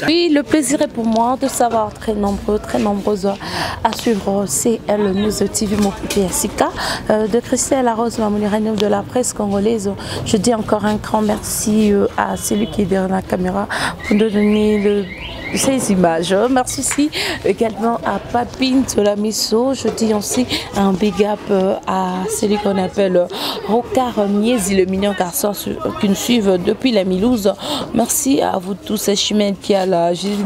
Oui, le plaisir est pour moi de savoir très nombreuses à suivre CL News TV Mokuti Asika de Christelle Arose Mamoulirane de la presse congolaise. Je dis encore un grand merci à celui qui est derrière la caméra pour nous donner ces images. Merci aussi également à Papine Solamiso. Je dis aussi un big up à celui qu'on appelle Rokar Miezi, le mignon garçon qui nous suivent depuis la Milouse. Merci à vous tous, Chimène qui a la Gilles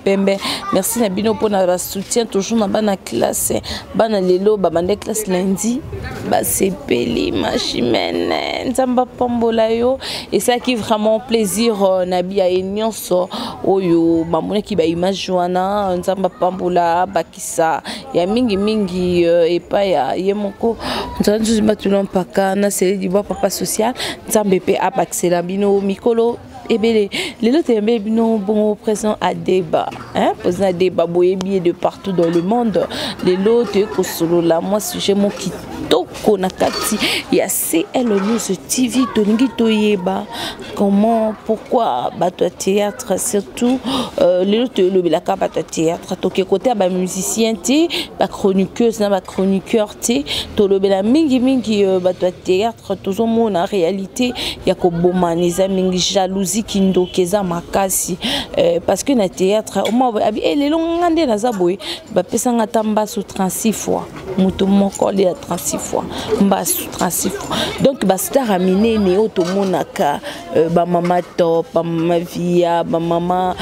Pembe. Merci Nabino pour notre soutien toujours dans la classe. Bana lelo, babande classe lundi. C'est Peli, ma Chimène, Nzamba Pambolayo. Et ça qui est vraiment plaisir, Nabi a Enyonso, Oyo, Mamone qui ba image Joana, Nzamba Pambola, Bakisa, ya mingi, et pas ya Yemoko, Nzamba Tulon Paka, Nasele Dibois Papa Social, Nzamba Pe Abaxela Bino, Mikolo. Et bien, les autres bon présent à débat, hein, présent à débat, boyé de partout dans le monde. Les autres que solo là, moi sujet mon qui toko nakati, il y a CL News TV Toningi Toyeba. Comment, pourquoi bateau théâtre surtout les autres le belaka bateau théâtre, toké côté ba musicien té, ba chroniqueuse na ba chroniqueur té, to le bela mingi bateau théâtre toujours mon en réalité ya ko bomaniza mingi jalousie kindo keza makasi parce que na théâtre au moins les longues na zaboy ba pesa ngatamba sous 36 fois muto moko le 36 fois mba sous 36 fois donc ba star aminé ne otomonaka ba mama top ba mama via ba mama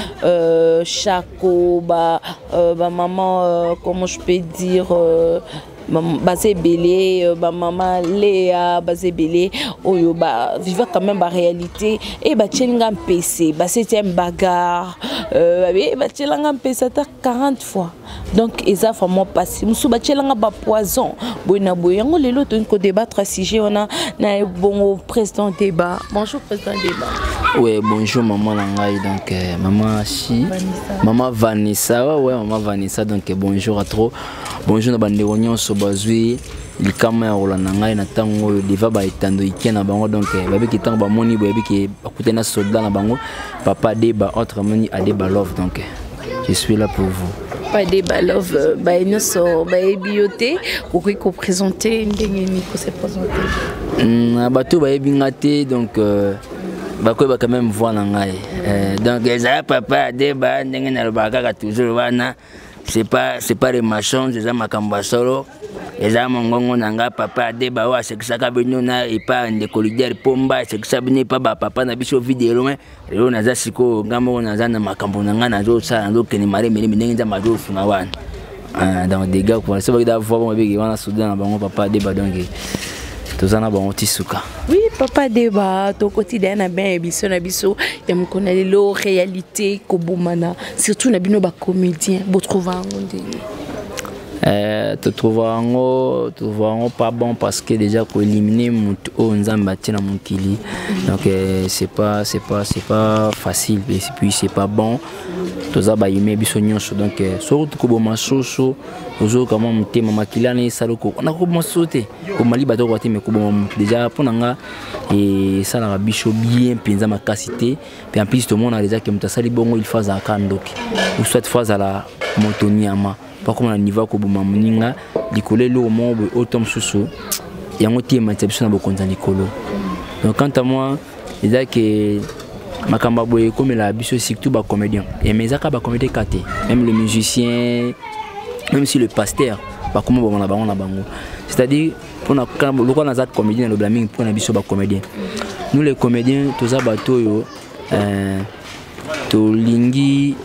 Chaco ba maman comment je peux dire basé belé ba maman Léa basé belé oyo ba vivre quand même ba réalité et ba tchenga PC ba c'était un bagarre ba tchenga PC 40 fois donc ils a vraiment passé musu ba tchenga ba poison boyna boyango lelo to ko débattre sujet on a na bon président débat. Bonjour président débat. Oui, bonjour maman Langai, donc maman Chi, maman Vanessa, ouais maman Vanessa, donc bonjour à trop, bonjour na bande réunion so bazui, li caméra Langai na tango diva ba etando ikena bango donc babi ki tango ba moni babi ki akutena soldat na bango, papa débat autre moni a débat love donc je suis là pour vous. Pas débat love, ba inoso ba bioté, ko présenter ndenge ni ko se présenter. Bato ba bingate donc Bako va quand même voir l'angaï. Donc les papa débat n'engin na bakaka toujours wana. C'est pas les machins, les amakamba solo. Les amongongo nanga papa débat wa c'est que ça kabino na et pas de colidier pomba c'est que ça bine pas papa na biso vidéo mais lelo naza siko ngambo naza na makambo nanga na zo sa ndo keni mare meli n'engin za majo funa wana. Donc des gars quoi, c'est vrai d'avoir bon bébé wana soudan na bango papa débat donc tozana ba otisuka. Oui, papa débat ton quotidien na ben biso na biso ya mukona lelo réalité ko bomana surtout na bino ba comédien bo trouver ndenge. Te trouver pas bon parce que déjà pour éliminer mutu o nzamba tina mukili. Donc c'est pas facile et puis c'est pas bon. Toza ba yime biso nyonso donc surtout ko boma soso ozo kama mutema makila na saloko na ko mosote ko mali bato ko te me ko boma déjà ponanga et ça la biso bien penza makasité puis en plus tout le monde a déjà que mutasali bongo il faza akandoki ou soit faza la motoniama pas comme na niveau ko boma muninga likole lo mo autom soso yango te matebso na bokonza likolo. Donc quant à moi déjà que Makamba boye comme la biso surtout ba comédien et mais aka ba comédien kate même le musicien même si le pasteur ba comment ba na bango c'est-à-dire pour na quand na za comédien le blaming pour na biso ba comédien nous les comédiens toza bato yo tolingi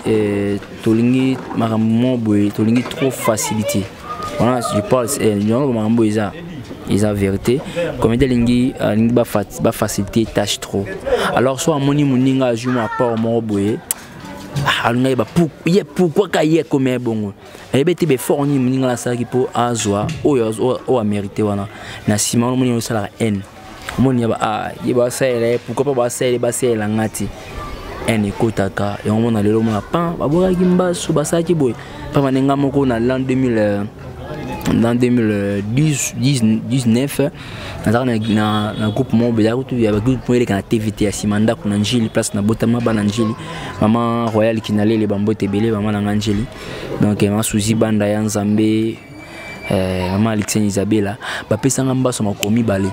makambo boye tolingi trop facilité voilà je parle non makambo ils ont vérité comme des lingi ba facilité tâche trop alors soit moni muninga juma pas mo boye alunga ba pourquoi ka ye comme bongo et beti be fort ni muninga la saki po azwa o a mérité wana na simon moni osala n moni ba yeba saele pourquoi pas ba saele ngati en ekotaka et on a lelo mona pan ba boka kimba su ba saki boye pa manenga moko na l'an 2000 dans 2019 dans un groupe mobile il y avait groupe mobile qui a TVT à Simanda qu'on Angeli place na botama ban Angeli maman royal qui n'allait les bambos tebele maman Angeli donc ma souci banda ya Nzambe maman Alexine Isabella ba pesa ngamba so makomi balé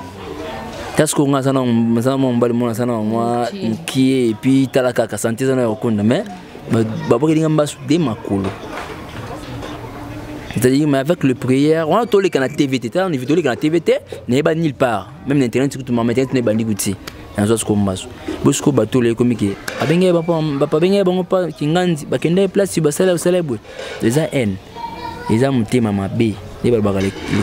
parce qu'on a ça non mon bal mon ça non moi qui et puis talaka ka santé ça na okonda mais ba ba ngamba so de makolo. C'est-à-dire, mais avec le prière, on a tous les canaux TVT, on a vu tous les canaux TVT, n'est pas nulle part. Même l'internet, tout le monde n'est pas négocié. Dans ce qu'on masse. Bosco bateau les comiques. Abengé papa bengé bon pas kingandi, bakende place si basala célèbre. Les haine. Les âmes thème ma bé. Le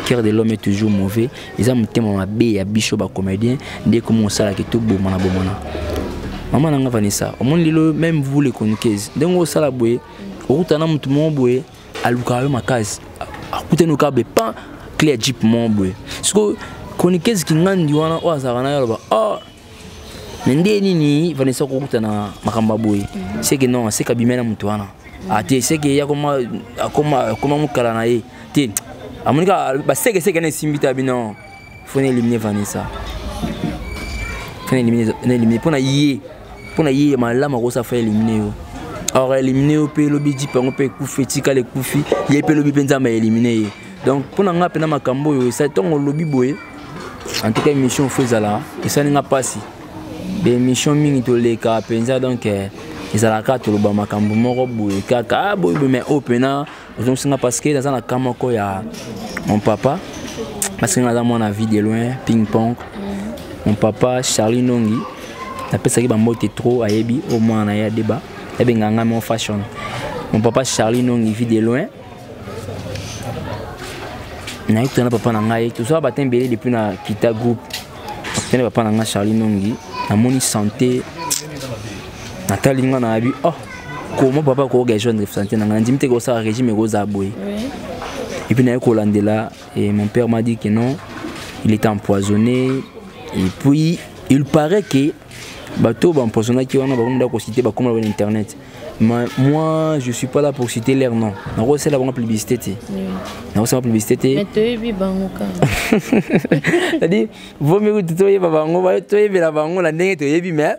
cœur de l'homme est toujours mauvais. Les âmes thème ma bé ya bicho ba comédien, dès comment ça la que tout beau mana bomana. Maman nanga Vanessa, au monde lilo même vous les connaissez. Donc ça la boue, au tana mutu mon boue. Alukayo makazi akute no kabe pas clear jeep mon boy so konikezi kingandi wana wazakana yalo ba nende nini Vanessa ko kutana makamba boy c'est que non c'est kabimena mutu wana ate c'est que ya koma mukala na ye te amonika ba c'est que na simbita bino faut éliminer Vanessa faut éliminer pour na yé malama ko sa fa éliminer yo. Alors éliminer au pays lobby dit on peut couper tika les coufi il peut lobby penza mais éliminer donc pour nga pena makambo ça ton lobby boy en tout cas émission faisala et ça n'a pas si des émissions mingi to les ka penza donc ils ala ka to loba makambo moko boy kaka boy mais opena donc c'est parce que dans la kamako ya mon papa parce que dans mon avis de loin ping pong mon papa Charlie Nongi la pesa ki ba moté trop ayebi au moins na ya débat. Et bien, mon fashion. Mon papa Charlie Nongi vit de loin. Na eu tana papa nangai tout ça batem belé depuis na kita groupe. Tena papa nanga Charlie Nongi na moni santé. Natali nga na abi comment papa ko ga jeune santé nanga ndimite ko ça régime ko za boy. Et puis na eu kolandela et mon père m'a dit que non, il était empoisonné et puis il paraît que bateau empoisonné qui on a beaucoup cité comme sur internet. Moi je suis pas là pour citer leur nom. Non c'est la bonne publicité. Non c'est la publicité. Mais tu es bangoka. C'est-à-dire vaut mieux que tu sois bango, tu es la bango la ndenge tu es mais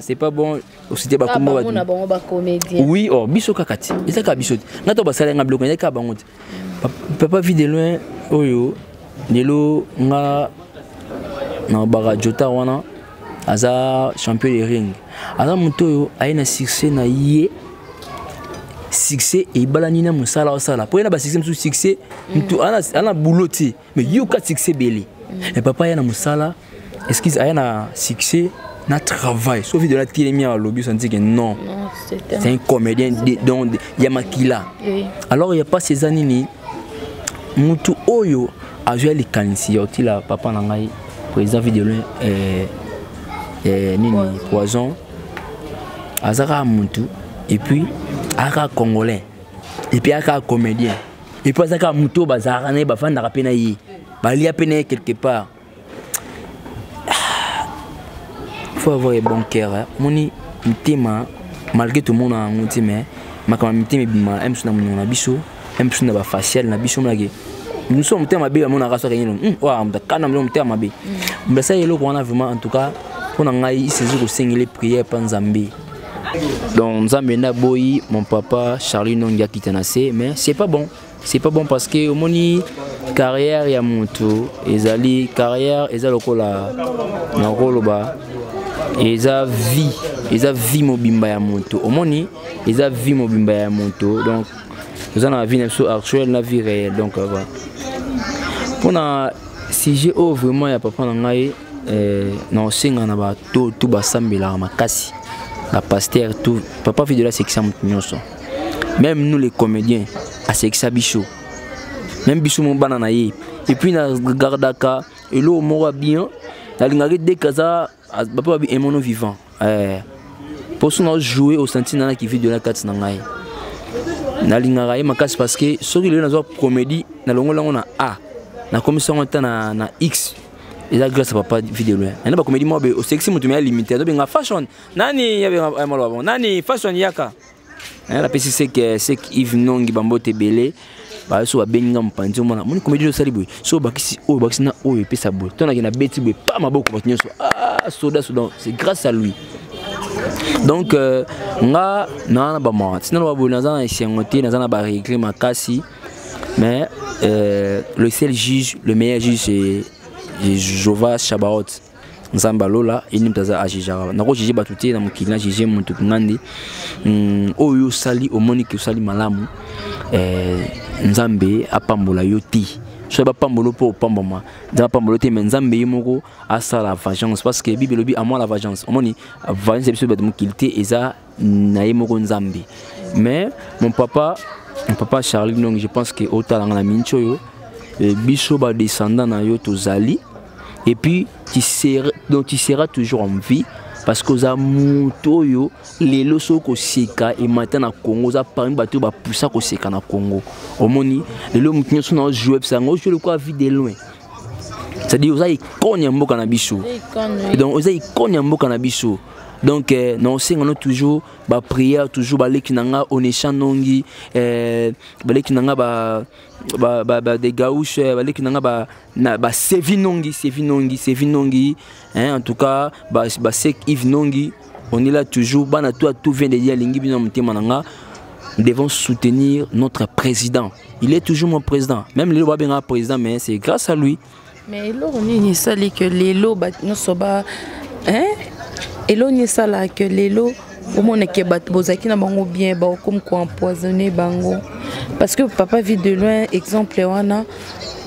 c'est pas bon citer ba comme ba. Na bango ba comédien. Oui, biso kakati. Eza ka biso. Na to ba sala nga bloc na ka bango. Papa vit de loin oyo. Nelo nga na bara jota wana. Aza champion de ring. Aza muto a un succès na yé. Succès et balanina musala osala. Pour na ba succès sous succès, muto ana bouloti. Mais yo ka succès belé. Et papa yana musala. Est-ce qu'il a un succès na travail. Sauf de la télé à lobby on dit que non. C'est un comédien donc Yamakila. Alors il y a pas ces années ni muto oyo a joué les canisi oti la papa na ngai président vidéo nini poison azaka muntu et puis aka congolais et puis aka comédien et puis azaka muto bazara na bafanda kapena yi bali apena quelque part. Faut avoir un bon cœur moni mtima malgré tout le monde a un mtima makama mtima bima emsuna munona biso emsuna ba facial na biso mlage nous sommes mtima be mona raso kanyelo wa mtakana mtima be mbesa yelo ko na vraiment en tout cas pour ngai c'est que singler prière par Nzambe. Donc Nzambe na boyi mon papa Charlie Nongi kitanase mais c'est pas bon parce que au moni carrière ya moto ezali carrière ezalokola na roloba eza vie mobimba ya moto au moni eza vie mobimba ya moto donc nous avons la vie actuelle la vie réelle donc voilà pour na si j'ai vraiment ya papa ngai non singa na ba tout basambela makasi la pasteur tout papa fait de la section nyonso même nous les comédiens à section bicho même bicho mon banana et puis na gardaka et l'eau mora bien la lingari de kaza papa bi emono vivant pour ça jouer au sentina qui fait de la carte na ngai na lingara makasi parce que ceux qui le na comédie na longo na a na commission na X. Et là grâce à papa vidéo loin. Et là ba comédie moi au sexy mutu mais limité. Donc nga fashion. Nani yabe malo nani fashion yaka. La PC c'est que Yves Nongi bambote belé. ba so ba benga mpanzi mona moni comédie yo sali boy so bakisi na oyo pesa boy tona ki na beti boy pa maboko batinyo so soda c'est grâce à lui. Donc nga na ba moi sinon ba boy nazana isengote nazana ba régler makasi mais le seul juge le meilleur juge c'est Jova Shabaot Nzamba Lola ini mtaza ajijara nako jije batuti na mukili na jije muntu ngandi oyo sali omoni ki sali malamu Nzambe apambola yoti so ba pambolo po pamboma za pambolo te mais Nzambe yimoko asa la vengeance parce que Bible lobi à moi la vengeance omoni vengeance c'est biso ba mukili te eza na yimoko Nzambe mais mon papa Charlie donc je pense que otalanga na minchoyo biso ba descendant na yo tozali. Et puis tu seras toujours en vie parce que za mutoyo lelo soko seka et matin na Congo za parmi bato ba poussa ko seka na Congo omoni lelo mutinyo so na jouer sango je le crois vie de loin c'est-à-dire oza ikonya mboka na biso donc oza ikonya mboka na biso donc non c'est on toujours ba prière toujours ba leki nanga onesha nongi ba leki nanga ba des gauches ba leki nanga ba sevi nongi hein en tout cas ba sek Yves nongi on est là toujours bana tout vient de dire lingi bino mutema nanga nous devons soutenir notre président il est toujours mon président même le ba président mais c'est grâce à lui mais là on est sali que les lots no soba hein et là on est sala que les lots au moins que bozaki na bango bien ba comme quoi empoisonner bango parce que papa vit de loin exemple wana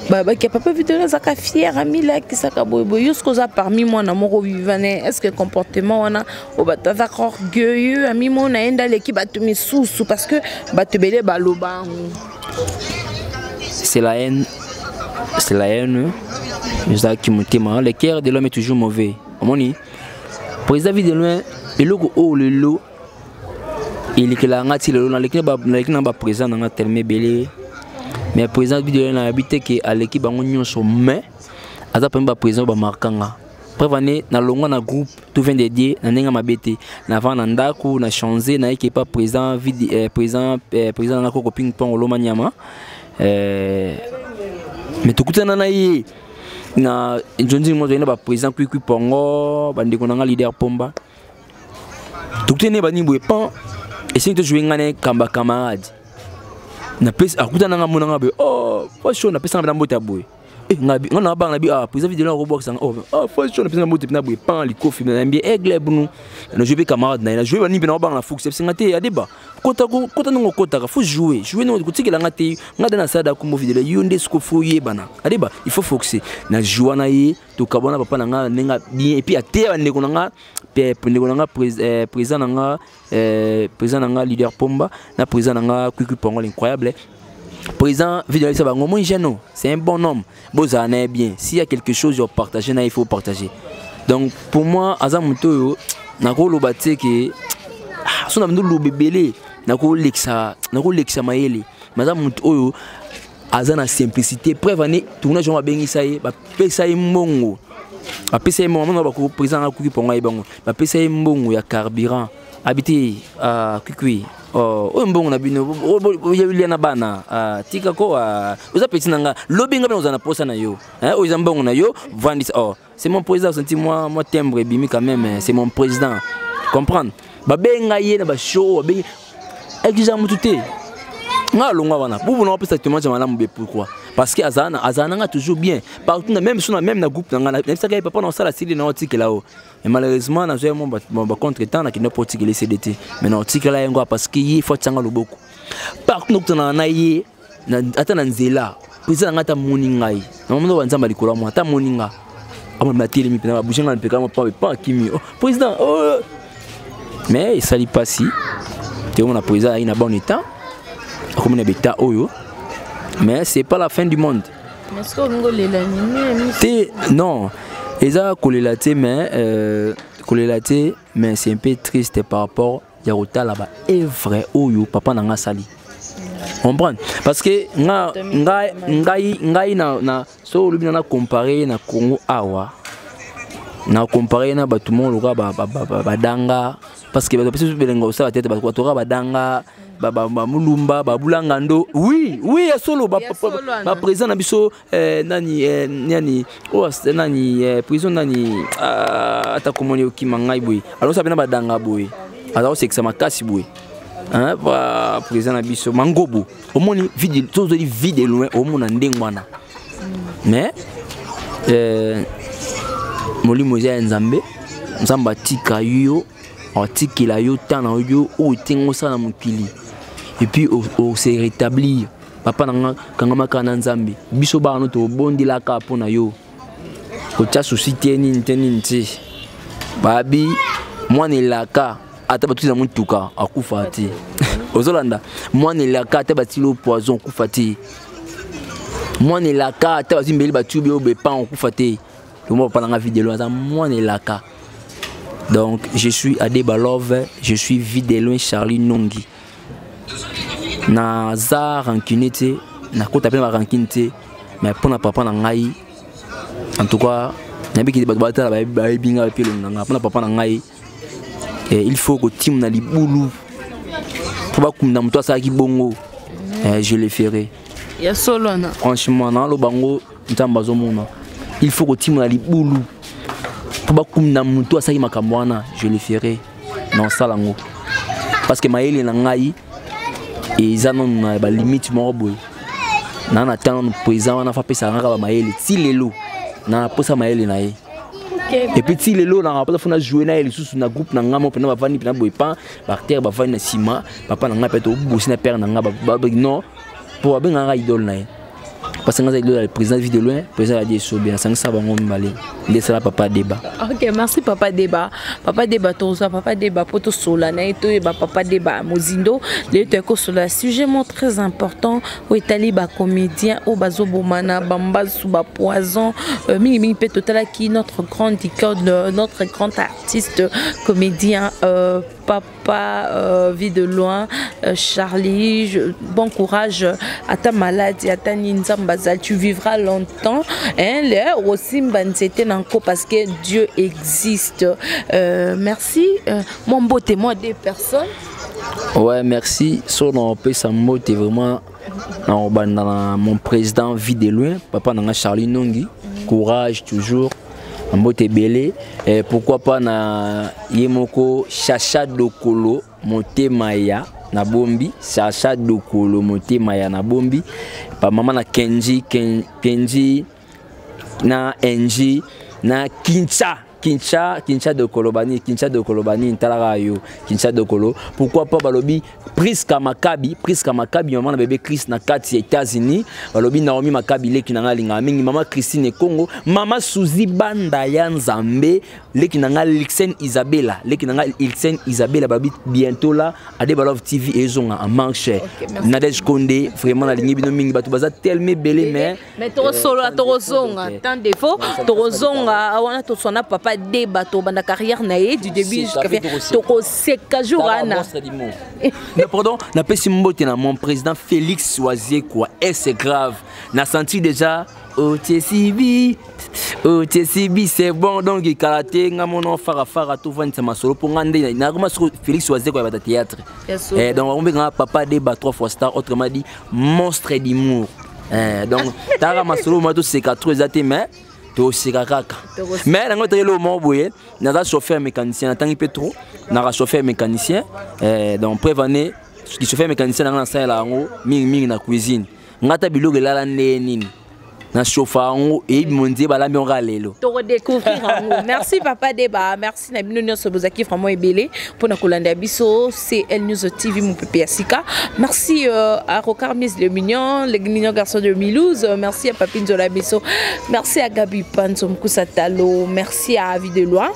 baba que papa vit de loin zaka fier ami là qui saka boybo yusko za parmi moi na moko vivane est-ce que comportement wana o batava orgueilleux ami moi na enda leki batumi sous parce que batebele baloba c'est la haine Jacques Mutema le cœur de l'homme est toujours mauvais omoni président vit de loin et logo oh le lot il est que la ngati le lot na l'équipe ba président na tellement belé mais président vit de loin na habité que à l'équipe bango nyonso mais aza pemba président ba markanga prévané na longo na groupe tout vient de dire na nenga mabete na va na ndaku na changer na équipe pas président président na ko ping pong lo manyama mais tout kutana na yi na njonzi mo na ba président kui pongo bandi ko na leader pomba tout tene bani boye pan essayer de jouer ngane kamba camarade na place akutana nga mona ngabe oh fashion na pesa na mbota boye ngabi ngana ba ngabi président vidéo ko box oh fashion na pesa na mbota na boye pan li kofi na mbie aigle bunu na jouer camarade na jouer bani na ba na fox c'est ngate ya débat kota ngo kota faut jouer no kutikela ngate ngada na sada ko mo vidéo yonde sko foye bana adeba il faut foxer na jouer na ye to kabona papa na nga nenga bien et puis até bande ko nga président nga leader pomba na président nga kuku pongo incroyable président vidéo ça bango mon jeune c'est un bon homme bozana bien s'il y a quelque chose à partager il faut partager donc pour moi azamuto na ko lobate ke sona mndu lobebele na ko lexa mayele mazamuto oyo azana simplicité prévané tourna jo mabengisa ye ba pesa ye mbongo apesa ye mbongo ba ko président akuki ponga ye bango ba pesa ye mbongo ya carburant habité kukui oh mbongo na bino ya na bana tika ko oza petit nanga lobinga bino na posa na yo hein oza mbongo na yo vendis oh c'est mon président senti moi timbre bimi quand même c'est mon président comprendre ba benga ye na ba show ba benga exigeant mututé nga longa wana bubu na pesa tellement malamu be pourquoi parce que azana nga toujours bien partout même na groupe na nga ça papa na sala sili na otiki là-haut mais malheureusement na j'ai mon contre temps na qui ne peut otiki les CDT mais na otiki là yango parce que il faut tsanga loboko partout na ye na ata na nzela pesa nga ta moningai na mondo banzamba likolo mo ata moninga amo mateli mi pena bushenga mpeka mo pa kimi président mais ça li pas si tu on a président il a bon état comme on beta oyo mais c'est pas la fin du monde est-ce qu'on ngolé la non eza kolelate mais c'est un peu triste par rapport ya kotala ba est vrai oyo papa nanga sali comprendre parce que ngai na so lobina na comparer na Congo awa na comparer na batumo loka ba danga parce que ba pesi belenga osa tete ba toka ba danga Mulumba, Babulangando. Oui, oui, ya solo président na biso nani prison nani ata komoni okimangai boy. Alors ça bena badanga boy. Alors c'est que ça makasi boy. Hein, président na biso Mangobo. Omoni vide tout de vide loin omona ndengwana. Mais Moli Moïse Nzambe Nzamba tika yo atikila yo tana yo o tingo sana mukili et puis au se rétablir papa nanga kangama kana Nzambe biso ba no to bondi la ka pona yo ko tia société ni nti babi mwana laka ata batuza mutuka akufati ozolanda mwana laka ata batilo poison kufati mwana laka ata bazimbeli batubi obepa okufati moi pendant la vidéo moi n'est là cas donc je suis Adeba Love, je suis Vidéloin Charlie Nongi na za rankinité na ko taper ma rankinité mais pour na papa na ngai en tout cas na biki ba batala ba binga pe lo na pour na papa na ngai il faut que team na libulu pour ba kumna mto sa ki bongo je le ferai ya solo na franchement na lo bango ntambazo mona il faut que tu me li boulou pour ba kumna muto asaki makamwana je le ferai non ça lango parce que maeli na ngai et ça non ba limite mo boy na na tan président na fa pesa ngaka ba maeli ti lelo na posa maeli na ye et puis ti lelo na pas fona jouer na ele sous na groupe na ngamo pena ba vani pena boy pa par terre ba vani na ciment papa na ngapa to bosi na père na ngaba non pour ba ngaka idole na ye parce que le président vit de loin, le président a dit bien, ça va laisser papa débat. Ok, merci papa débat. Papa débat toza, papa débat poto sola na eto e ba papa débat mozindo, le teko sola sujet très important où etali ba comédien au bazo bomana bamba sous ba poison mingi pe total qui notre grande icône, notre grand artiste comédien papa vit de loin Charlie, bon courage à ta maladie, à ta ninzamba, tu vivras longtemps. Hein, aussi c'était parce que Dieu existe. Merci, mon beau témoin des personnes. Ouais, merci. Sur mon ça mot est vraiment mon président vit de loin, papa nanga Charlie Nongi, courage toujours. Mbote belé et pourquoi pas na yemoko Chacha Dokolo Motemaya na bombi Chacha Dokolo Motemaya na bombi pa mama na Kenji na Enji na Kincha de Kolobani Ntalarayo Kincha de Kolo pourquoi pas balobi Priska Makabi maman na bébé Chris na kati États-Unis balobi Naomi Makabi leki na linga mingi mama Christine Congo mama Suzy Banda ya Nzambe leki na Lixen Isabella babi bientôt là Adeba Love TV ezonga en marche Nadej Konde vraiment na lingi bino mingi batu baza tellement belé mais to solo to zonga tant défaut to zonga wana to sona papa débat to banda carrière naé du début jusqu'à to seka jourana mais pardon na pesi mbote na mon président Félix Oisier quoi et c'est grave na senti déjà OTCB c'est bon donc karaté ngamono fara tout vendre ma solo pour ngande na kuma Félix Oisier quoi ba théâtre et donc on va papa débat 3 fois star autrement dit monstre d'humour donc tara ma solo moi tout c'est 4 exactement mais to sikakaka mais nango telo mo boye naza chauffeur mécanicien natangi petro na chauffeur mécanicien donc prévané qui chauffeur mécanicien na ça la ngo mingi na cuisine ngata biloge la nini na chauffeur ngo et mondier bala mi on lelo to redécouvrir merci papa débat merci na bino nyonso bozaki vraiment ebelé pour na kolanda biso c'est El News TV mon pépé Sika merci à Rocard Miss le mignon garçon de Milouz merci à Papine Zola Biso merci à Gabi Panzo Mkusatalo merci à Vie de Loin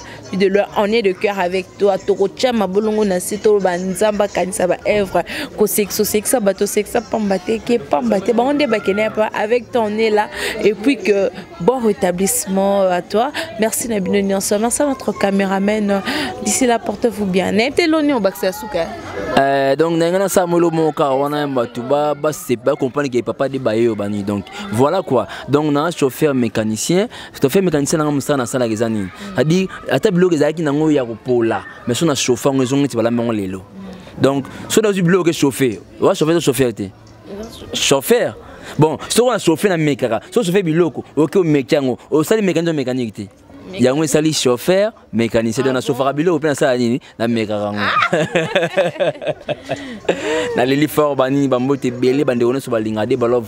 on est de cœur avec toi Toro Chama Bolongo na Seto Banzamba Kanisa ba Evre ko sexo sexa bato sexa pambate ke pambate ba on débat pas avec toi on est là. Et puis que bon rétablissement à toi. Merci Nabino Nyonso. Merci à notre caméraman. D'ici là, portez-vous bien. Donc nangana sa molo moka wana mbatuba ba c'est pas comprendre que papa de bayo bani donc voilà quoi. Donc na chauffeur mécanicien na musana sala gezani. A dit ata blog ezaki nango ya kopola. Mais son chauffeur ngezongi ti bala mengo lelo. Donc, si on a du boulot que chauffer, on va chauffer le chauffeur. Chauffeur. Bon, si on a chauffé dans mécanique, si on chauffe biloko, ok, mécanique, on sali mécanique. Il y a un sali chauffeur, mécanicien, on a chauffeur à biloko, on a ça na mécanique. Na leli fort bani bambote belé bande on so balingade balov.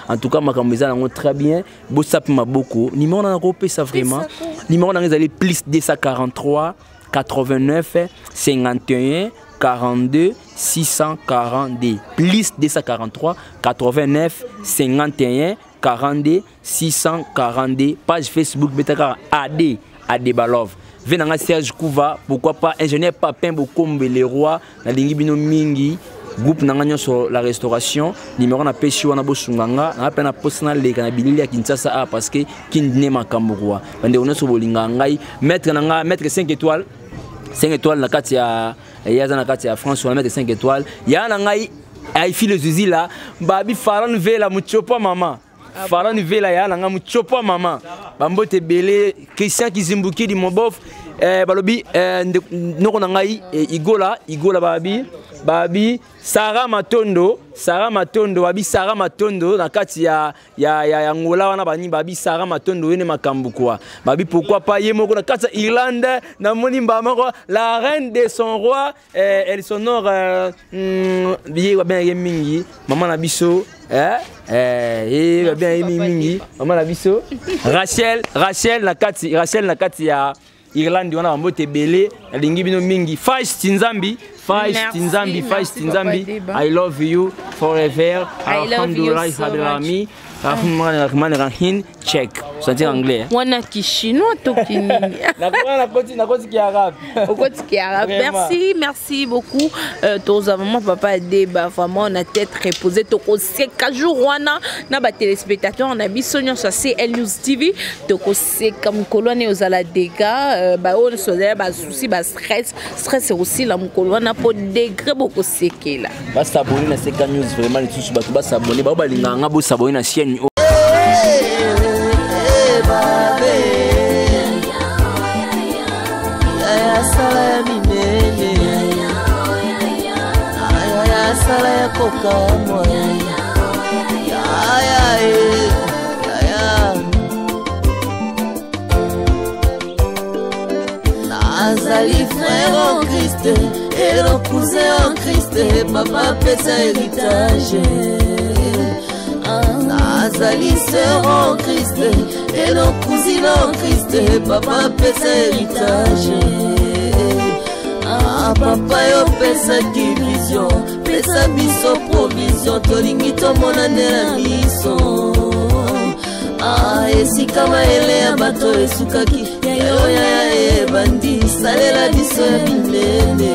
En tout cas, ma camisa na très bien. Bo sap ma beaucoup. Numéro na repé ça vraiment. Numéro na les plus 243 89 51 42 642 plus 243 89 51 42 642 page Facebook Betaka AD Balov. Venanga Serge Kouva, pourquoi pas ingénieur Papin Bokombe les rois na lingi bino mingi groupe nanga sur la restauration numéro na peshi wana bosunganga na pena posna le kana bilili ya Kinshasa parce que kindine makambo roi bande on so bolinga ngai maître nanga maître 5 étoiles 5 étoiles na kati ya na kati ya France on mettre 5 étoiles ya na ngai ay file zizi là babi faran vela muchopa mama faran vela ya na nga muchopa mama bambote belé Christian Kizimbuki di mobof balobi noko na ngai igola babi Sarah Matondo babi Sarah Matondo na kati ya ngola wana bani babi Sarah Matondo ene makambu kwa babi pourquoi pas yemoko na kati ya Irlande na moni mbamako la reine de son roi elle s'honore biye wa bien mingi maman na biso va bien mingi maman na biso Rachel na kati ya Irlande wana bambote belé na lingi bino mingi Faiz Tinzambi I love you forever. Alhamdulillah Hadrami Rahman Rahim check. C'est en anglais. Wana kishino to kinini. Na koti ki arabe. Okoti ki arabe. Merci beaucoup. Tous vraiment papa débat vraiment on a tête reposée to ko seka jour wana na ba téléspectateurs on a bisonyo sur CL News TV to ko seka mkolwane ozala dégâts ba on so ba souci ba stress c'est aussi la mkolwana pour degré beaucoup sekela. Ba s'abonner na CL News vraiment les tous ba s'abonner ba balinganga bo s'abonner na chaîne. Nazali frère en Christ et le cousin en Christ, papa pesa héritage. Nazali sœur en Christ et le cousin en Christ, papa pesa héritage. Papa yo pesa ki vision, pesa biso provision, tolingi tomonane na miso. Esika maele ya bato esukaki, yo ya ebandi, salela biso ya minene.